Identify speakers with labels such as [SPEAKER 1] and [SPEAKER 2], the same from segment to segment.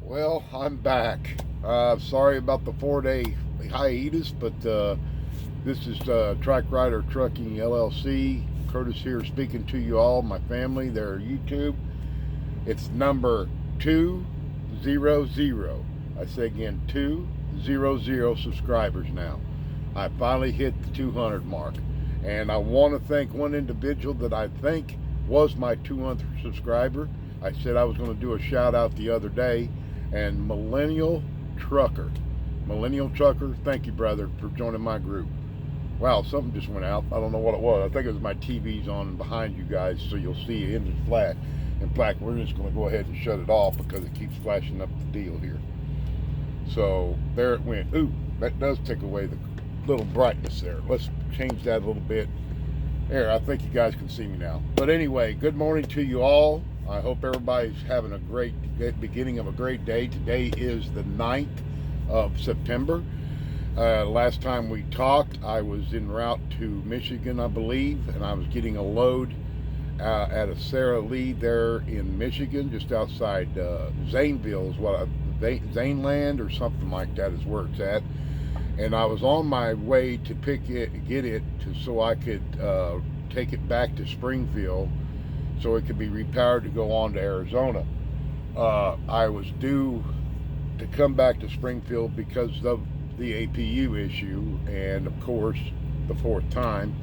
[SPEAKER 1] Well, I'm back. Sorry about the 4 day hiatus, but this is Track Rider Trucking LLC. Curtis here speaking to you all, my family, their YouTube. It's number 200. I say again, 200 subscribers now. I finally hit the 200 mark. And I want to thank one individual that I think was my 200th subscriber. I said I was going to do a shout out the other day, and Millennial Trucker. Millennial Trucker, thank you, brother, for joining my group. Wow, something just went out. I don't know what it was. I think it was my TV's on behind you guys, so you'll see it in the flash. In fact, we're just going to go ahead and shut it off because it keeps flashing up the deal here. So there it went. Ooh, that does take away the little brightness there. Let's change that a little bit. There, I think you guys can see me now. But anyway, good morning to you all. I hope everybody's having a great beginning of a great day. Today is the 9th of September. Last time we talked, I was en route to Michigan, I believe, and I was getting a load at a Sara Lee there in Michigan, just outside Zanesville, is what Zaneland or something like that is where it's at. And I was on my way to get it so I could take it back to Springfield so it could be repowered to go on to Arizona. I was due to come back to Springfield because of the APU issue, and of course the fourth time.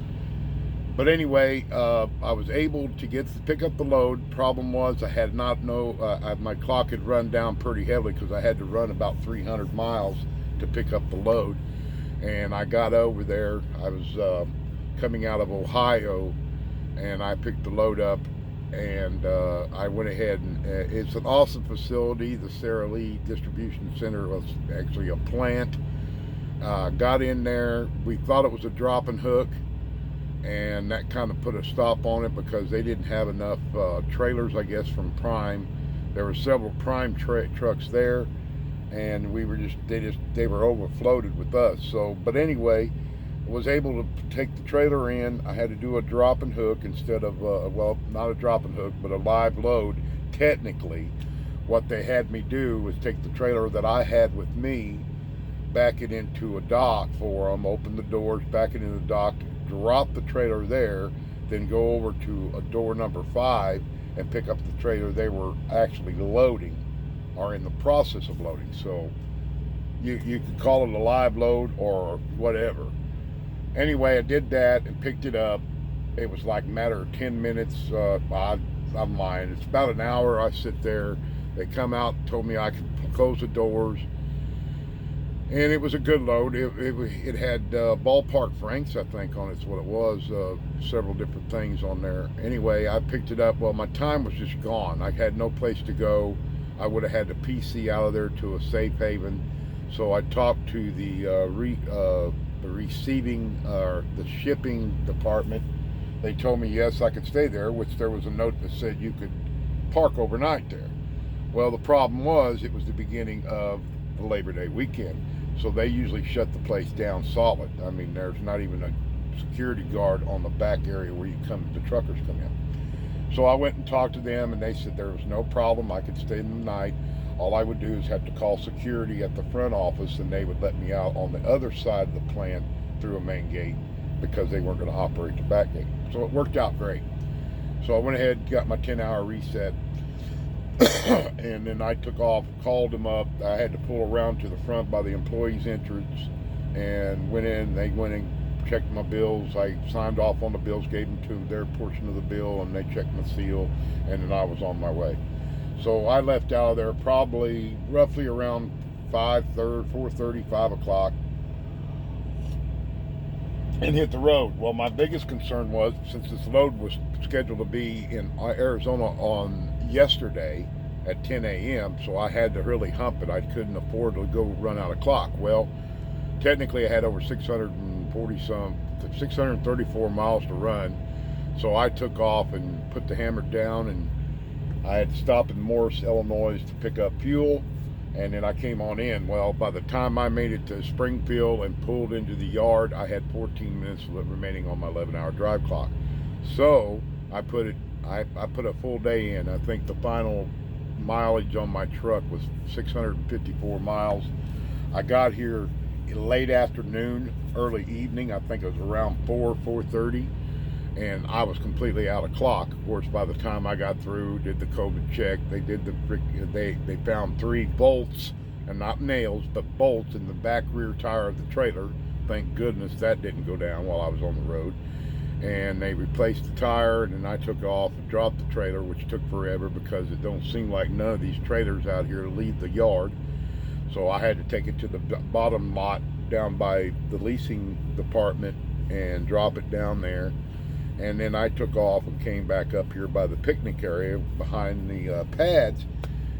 [SPEAKER 1] But anyway, I was able to pick up the load. Problem was I had not my clock had run down pretty heavily because I had to run about 300 miles to pick up the load. And I got over there. I was coming out of Ohio, and I picked the load up, and I went ahead and it's an awesome facility. The Sara Lee Distribution Center was actually a plant. Got in there. We thought it was a drop and hook, and that kind of put a stop on it because they didn't have enough trailers, I guess, from Prime. There were several Prime trucks there, and they were overfloated with us. So, but anyway, was able to take the trailer in. I had to do a drop and hook instead of well, not a drop and hook, but a live load. Technically, what they had me do was take the trailer that I had with me, back it into a dock for them, open the doors, back it into the dock, drop the trailer there, then go over to a door number 5 and pick up the trailer they were actually loading, or in the process of loading. So you could call it a live load or whatever. Anyway, I did that and picked it up. It was like a matter of 10 minutes. I'm lying. It's about an hour. I sit there. They come out, told me I could close the doors. And it was a good load. It had ballpark Franks, I think, on it's what it was. Several different things on there. Anyway, I picked it up. Well, my time was just gone. I had no place to go. I would have had to PC out of there to a safe haven. So I talked to the receiving the shipping department. They told me yes, I could stay there, which there was a note that said you could park overnight there. Well, the problem was it was the beginning of the Labor Day weekend, so they usually shut the place down solid. I mean, there's not even a security guard on the back area where the truckers come in. So I went and talked to them, and they said there was no problem. I could stay in the night. All I would do is have to call security at the front office, and they would let me out on the other side of the plant through a main gate because they weren't going to operate the back gate. So it worked out great. So I went ahead and got my 10-hour reset, and then I took off, called them up. I had to pull around to the front by the employees' entrance and went in. They went and checked my bills. I signed off on the bills, gave them to their portion of the bill, and they checked my seal, and then I was on my way. So I left out of there probably roughly around 4:30, 5 o'clock, and hit the road. Well, my biggest concern was, since this load was scheduled to be in Arizona on yesterday at 10 a.m., so I had to really hump it. I couldn't afford to go run out of clock. Well, technically I had over 634 miles to run, so I took off and put the hammer down, and I had to stop in Morris, Illinois to pick up fuel, and then I came on in. Well, by the time I made it to Springfield and pulled into the yard, I had 14 minutes remaining on my 11-hour drive clock. So I put a full day in. I think the final mileage on my truck was 654 miles. I got here late afternoon, early evening. I think it was around 4:30, and I was completely out of clock. Of course, by the time I got through, did the COVID check, they found 3 bolts, and not nails, but bolts in the back rear tire of the trailer. Thank goodness that didn't go down while I was on the road. And they replaced the tire, and then I took off and dropped the trailer, which took forever because it don't seem like none of these trailers out here leave the yard. So I had to take it to the bottom lot down by the leasing department and drop it down there. And then I took off and came back up here by the picnic area behind the pads,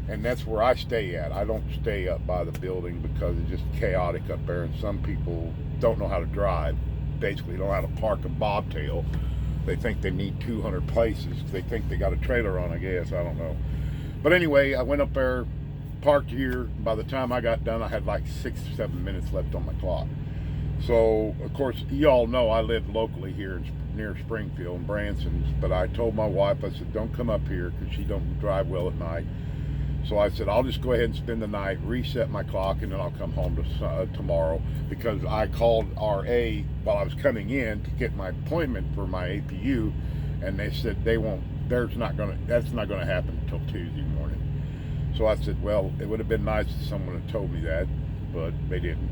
[SPEAKER 1] and that's where I stay at. I don't stay up by the building because it's just chaotic up there, and some people don't know how to drive. Basically don't know how to park a bobtail. They think they need 200 places. They think they got a trailer on, I guess. I don't know. But anyway, I went up there, parked here. By the time I got done, I had like 6 or 7 minutes left on my clock. So, of course, y'all know I live locally here near Springfield and Branson's, but I told my wife, I said, don't come up here because she don't drive well at night. So I said, I'll just go ahead and spend the night, reset my clock, and then I'll come home tomorrow, because I called RA while I was coming in to get my appointment for my APU, and they said that's not going to happen until Tuesday morning. So I said, well, it would have been nice if someone had told me that, but they didn't.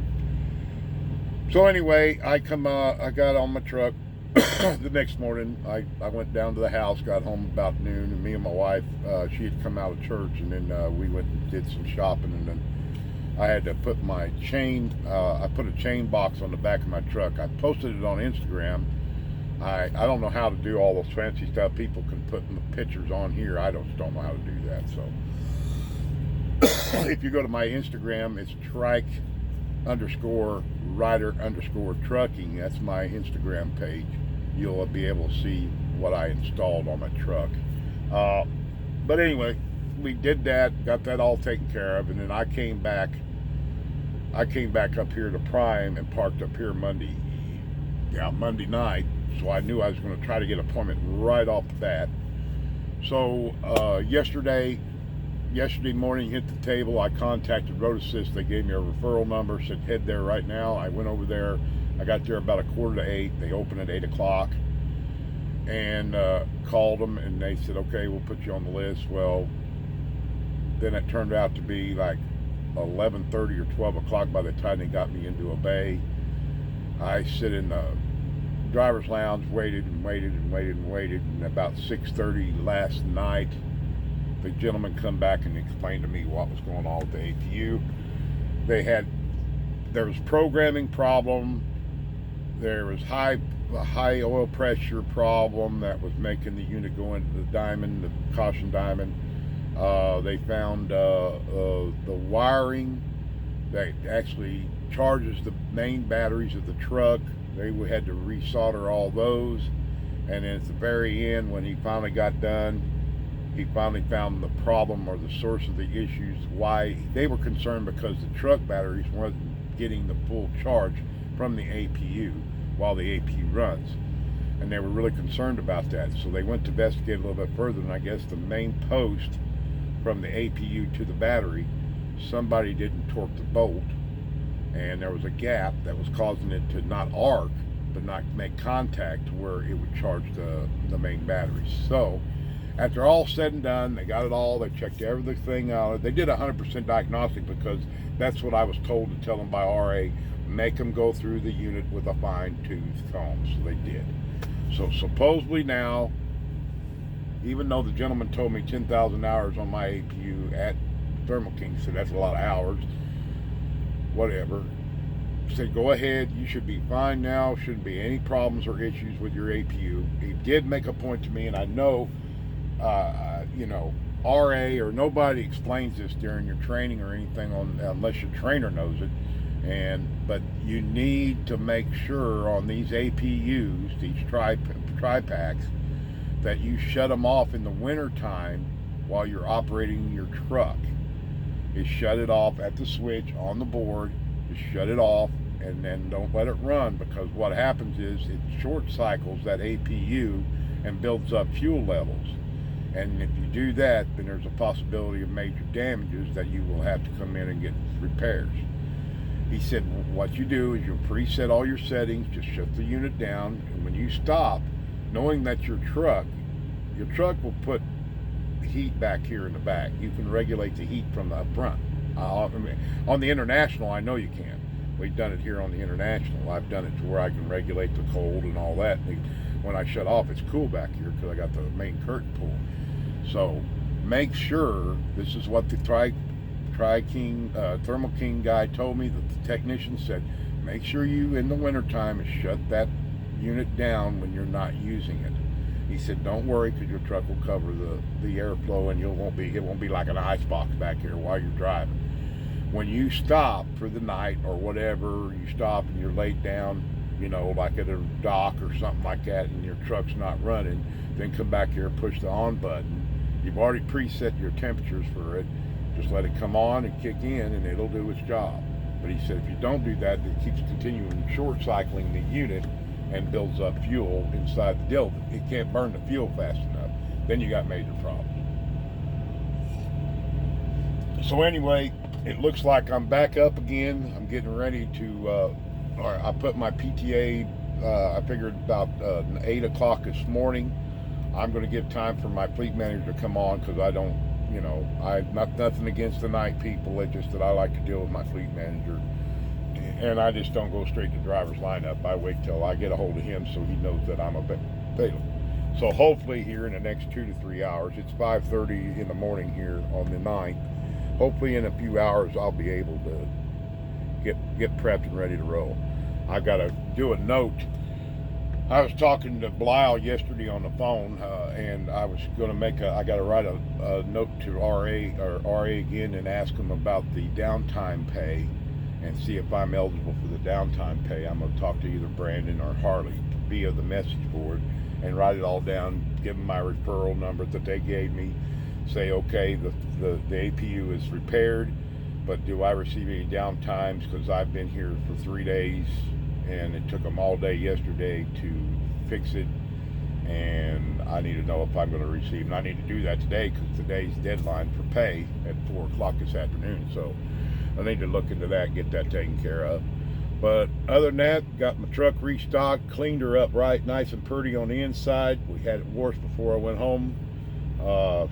[SPEAKER 1] So anyway, I got on my truck. The next morning, I went down to the house, got home about noon, and me and my wife, she had come out of church, and then we went and did some shopping, and then I had to put my chain, I put a chain box on the back of my truck. I posted it on Instagram. I don't know how to do all this fancy stuff. People can put pictures on here. I don't know how to do that. So if you go to my Instagram, it's trike_rider_trucking. That's my Instagram page. You'll be able to see what I installed on my truck. But anyway, we did that, got that all taken care of, and then I came back up here to Prime and parked up here Monday night. So I knew I was going to try to get an appointment right off the bat. So yesterday morning, hit the table. I contacted Road Assist. They gave me a referral number, said head there right now. I went over there. I got there about 7:45. They open at 8 o'clock, and called them, and they said, okay, we'll put you on the list. Well, then it turned out to be like 11:30 or 12 o'clock by the time they got me into a bay. I sit in the driver's lounge, waited, and about 6:30 last night, the gentleman come back and explained to me what was going on with the APU. There was programming problem. There was a high oil pressure problem that was making the unit go into the caution diamond. They found the wiring that actually charges the main batteries of the truck. They had to resolder all those, and then at the very end, when he finally got done, he finally found the problem or the source of the issues. Why they were concerned, because the truck batteries weren't getting the full charge from the APU while the APU runs, and they were really concerned about that. So they went to investigate a little bit further, and I guess the main post from the APU to the battery, somebody didn't torque the bolt, and there was a gap that was causing it to not arc but not make contact to where it would charge the main battery. So after all said and done, they got it all, they checked everything out. They did 100% diagnostic, because that's what I was told to tell them by RA. Make them go through the unit with a fine-tooth comb. So they did. So supposedly now, even though the gentleman told me 10,000 hours on my APU at Thermo King, so that's a lot of hours, whatever, said go ahead, you should be fine now, shouldn't be any problems or issues with your APU. He did make a point to me, and I know RA or nobody explains this during your training or anything unless your trainer knows it. But you need to make sure on these APUs, these tri-packs, that you shut them off in the winter time while you're operating your truck. Is shut it off at the switch on the board. Just shut it off, and then don't let it run, because what happens is it short cycles that APU and builds up fuel levels. And if you do that, then there's a possibility of major damages that you will have to come in and get repairs. He said what you do is you'll preset all your settings, just shut the unit down, and when you stop, knowing that your truck will put heat back here in the back. You can regulate the heat from the front. On the International, I know you can. We've done it here on the International. I've done it to where I can regulate the cold and all that. When I shut off, it's cool back here because I got the main curtain pulled. So make sure, this is what the Thermo King guy told me, that the technician said, make sure you, in the wintertime, shut that unit down when you're not using it. He said, don't worry, because your truck will cover the airflow, and it won't be like an ice box back here while you're driving. When you stop for the night or whatever, you stop and you're laid down, like at a dock or something like that, and your truck's not running, then come back here and push the on button. You've already preset your temperatures for it. Just let it come on and kick in, and it'll do its job. But he said if you don't do that, it keeps continuing short cycling the unit and builds up fuel inside the dildo. It can't burn the fuel fast enough. Then you got major problems. So anyway, it looks like I'm back up again. I'm getting ready to, I put my PTA, I figured about 8 o'clock this morning. I'm going to give time for my fleet manager to come on, because I don't, nothing against the night people. It's just that I like to deal with my fleet manager. And I just don't go straight to driver's lineup. I wait till I get a hold of him so he knows that I'm available. So hopefully here in the next 2 to 3 hours, it's 5:30 in the morning here on the 9th. Hopefully in a few hours I'll be able to get prepped and ready to roll. I've got to do a note. I was talking to Blisle yesterday on the phone, and I was going to I got to write a note to RA again and ask him about the downtime pay and see if I'm eligible for the downtime pay. I'm going to talk to either Brandon or Harley via the message board and write it all down, give them my referral number that they gave me, say, okay, the APU is repaired, but do I receive any downtimes, because I've been here for 3 days and it took them all day yesterday to fix it, and I need to know if I'm going to receive, and I need to do that today because today's deadline for pay at 4 o'clock this afternoon. So I need to look into that, get that taken care of. But other than that, got my truck restocked, cleaned her up right nice and pretty on the inside. We had it washed before I went home.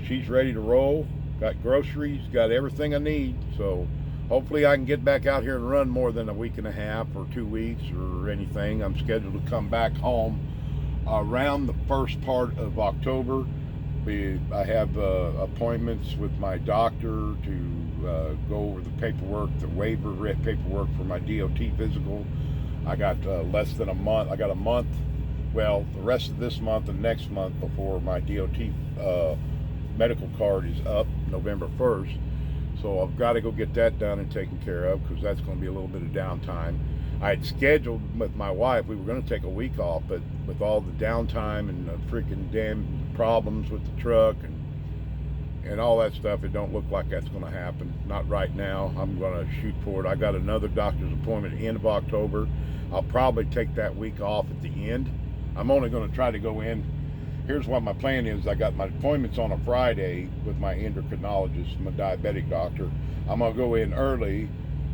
[SPEAKER 1] She's ready to roll. Got groceries, got everything I need. So hopefully I can get back out here and run more than a week and a half or 2 weeks or anything. I'm scheduled to come back home around the first part of October. I have appointments with my doctor to go over the paperwork, the waiver paperwork for my DOT physical. I got less than a month. I got a month, well, the rest of this month and next month before my DOT medical card is up, November 1st. So I've got to go get that done and taken care of, because that's going to be a little bit of downtime. I had scheduled with my wife, we were going to take a week off, but with all the downtime and the freaking damn problems with the truck and all that stuff, it don't look like that's going to happen. Not right now. I'm going to shoot for it. I got another doctor's appointment at the end of October. I'll probably take that week off at the end. I'm only going to try to go in. Here's what my plan is. I got my appointments on a Friday with my endocrinologist, my diabetic doctor. I'm going to go in early.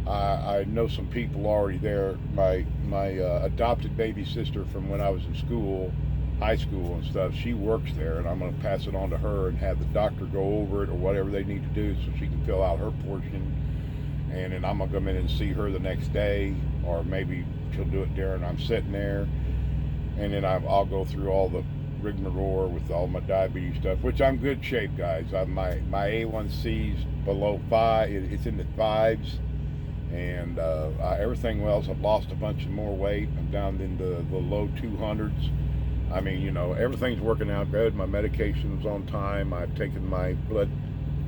[SPEAKER 1] I know some people already there. My adopted baby sister from when I was in school, high school and stuff, she works there, and I'm going to pass it on to her and have the doctor go over it or whatever they need to do so she can fill out her portion. And then I'm going to come in and see her the next day, or maybe she'll do it during I'm sitting there. And then I'll go through all the rigmarole with all my diabetes stuff, which I'm good shape, guys. My A1C's below 5. It's in the 5s. And everything else, I've lost a bunch of more weight. I'm down in the low 200s. I mean, you know, everything's working out good. My medication's on time. I've taken my blood,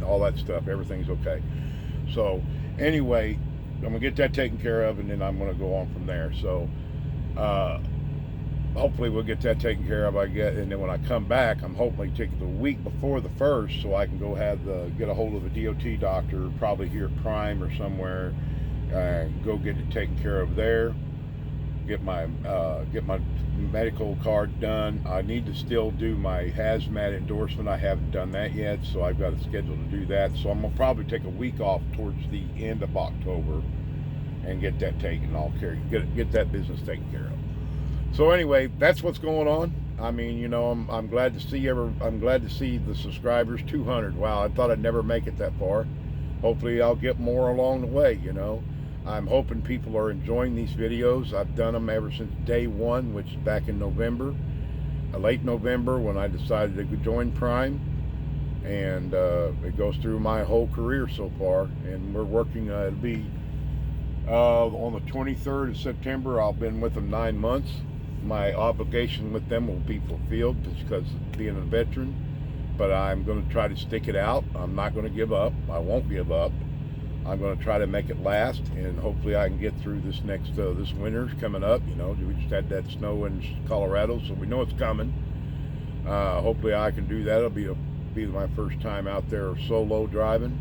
[SPEAKER 1] all that stuff. Everything's okay. So anyway, I'm gonna get that taken care of, and then I'm gonna go on from there. So hopefully we'll get that taken care of. And then when I come back, I'm hoping to take the week before the 1st, so I can go get a hold of a DOT doctor, probably here at Prime or somewhere. Go get it taken care of there. get my medical card done. I need to still do my hazmat endorsement. I haven't done that yet, so I've got a schedule to do that. So I'm gonna probably take a week off towards the end of October and get that taken off care. Get that business taken care of. So anyway, that's what's going on. I mean, you know, I'm glad to see the subscribers. 200. Wow, I thought I'd never make it that far. Hopefully I'll get more along the way, you know. I'm hoping people are enjoying these videos. I've done them ever since day one, which is back in November, late November, when I decided to join Prime. And it goes through my whole career so far. And we're working, it'll be on the 23rd of September. I've been with them 9 months. My obligation with them will be fulfilled just because of being a veteran. But I'm going to try to stick it out. I'm not going to give up. I won't give up. I'm going to try to make it last, and hopefully I can get through this this winter's coming up. You know, we just had that snow in Colorado, so we know it's coming. Hopefully I can do that. It'll be my first time out there solo driving.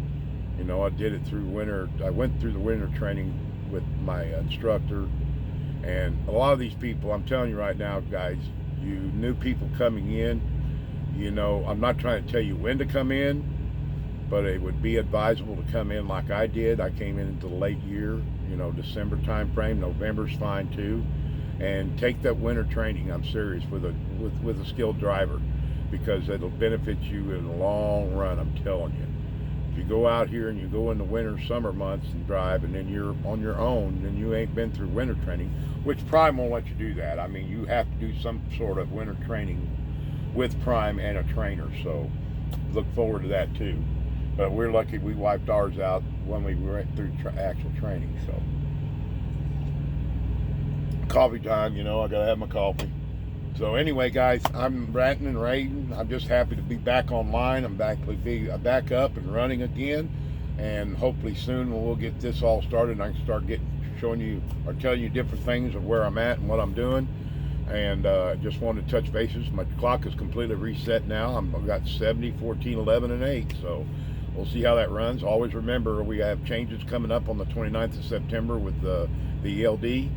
[SPEAKER 1] You know, I did it through winter. I went through the winter training with my instructor, and a lot of these people, I'm telling you right now, guys, you new people coming in, you know, I'm not trying to tell you when to come in, but it would be advisable to come in like I did. I came in into the late year, you know, December time frame. November's fine too, and take that winter training. I'm serious, with a skilled driver, because it'll benefit you in the long run. I'm telling you. If you go out here and you go in the winter, summer months and drive, and then you're on your own, and you ain't been through winter training, which Prime won't let you do that. I mean, you have to do some sort of winter training with Prime and a trainer. So look forward to that too. But we're lucky we wiped ours out when we went through actual training. So coffee time, you know, I gotta have my coffee. So anyway, guys, I'm ranting and raving. I'm just happy to be back online. I'm back up and running again, and hopefully soon we'll get this all started, and I can start showing you or telling you different things of where I'm at and what I'm doing. And just wanted to touch bases. My clock is completely reset now. I've got 70, 14, 11, and 8. So we'll see how that runs. Always remember, we have changes coming up on the 29th of September with the ELD.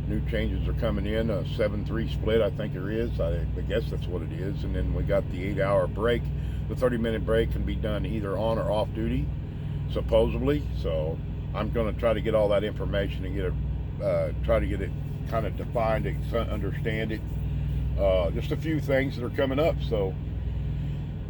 [SPEAKER 1] New changes are coming in, a 7-3 split, I think there is. I guess that's what it is. And then we got the 8-hour break. The 30-minute break can be done either on or off duty, supposedly. So I'm going to try to get all that information and try to get it kind of defined and understand it. Just a few things that are coming up. So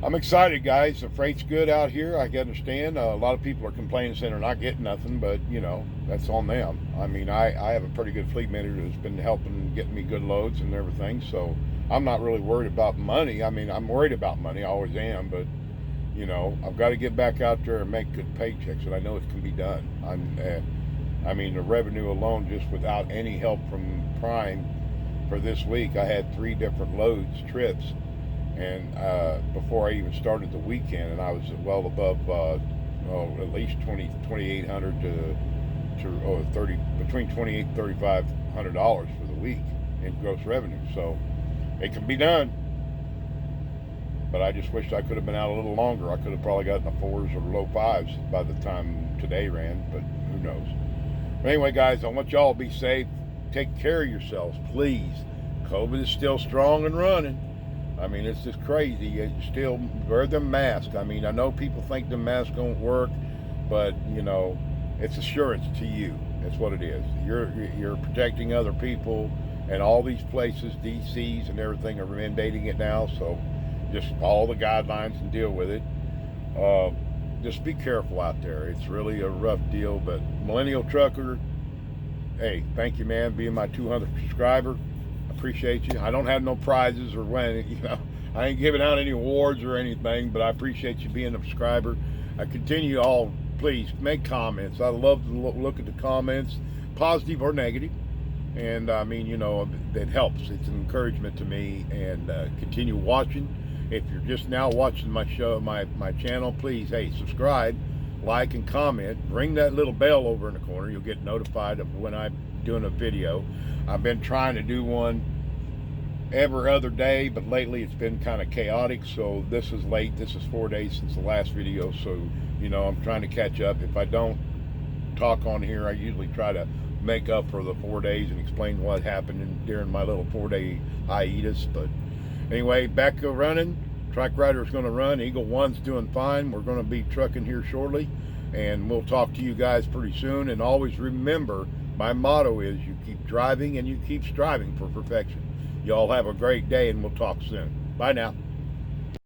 [SPEAKER 1] I'm excited, guys. The freight's good out here. I can understand. A lot of people are complaining, saying they're not getting nothing, but, you know, that's on them. I mean, I have a pretty good fleet manager that's been helping getting me good loads and everything, so I'm not really worried about money. I mean, I'm worried about money. I always am, but, you know, I've got to get back out there and make good paychecks, and I know it can be done. I mean, the revenue alone, just without any help from Prime for this week, I had 3 different trips. And before I even started the weekend, and I was well above at least $2,800 to 30, between $2,800 and $3,500 for the week in gross revenue. So it can be done, but I just wish I could have been out a little longer. I could have probably gotten the 4s or low 5s by the time today ran, but who knows. But anyway, guys, I want y'all to be safe. Take care of yourselves, please. COVID is still strong and running. I mean, it's just crazy. You still wear the mask. I mean, I know people think the mask don't work, but, you know, it's assurance to you. That's what it is. You're protecting other people, and all these places, DCs and everything, are mandating it now. So just follow the guidelines and deal with it. Just be careful out there. It's really a rough deal. But Millennial Trucker, hey, thank you, man, being my 200th subscriber. Appreciate you. I don't have no prizes or winning, you know. I ain't giving out any awards or anything, but I appreciate you being a subscriber. I continue all, please make comments. I love to look at the comments, positive or negative. And I mean, you know, it helps. It's an encouragement to me. And continue watching. If you're just now watching my show, my channel, please, hey, subscribe, like, and comment. Ring that little bell over in the corner. You'll get notified of when I'm doing a video. I've been trying to do one every other day, but lately it's been kind of chaotic. So this is late. This is 4 days since the last video. So, you know, I'm trying to catch up. If I don't talk on here, I usually try to make up for the 4 days and explain what happened during my little 4-day hiatus. But anyway, back running. Track Rider's going to run. Eagle One's doing fine. We're going to be trucking here shortly, and we'll talk to you guys pretty soon. And always remember, my motto is you keep driving and you keep striving for perfection. Y'all have a great day, and we'll talk soon. Bye now.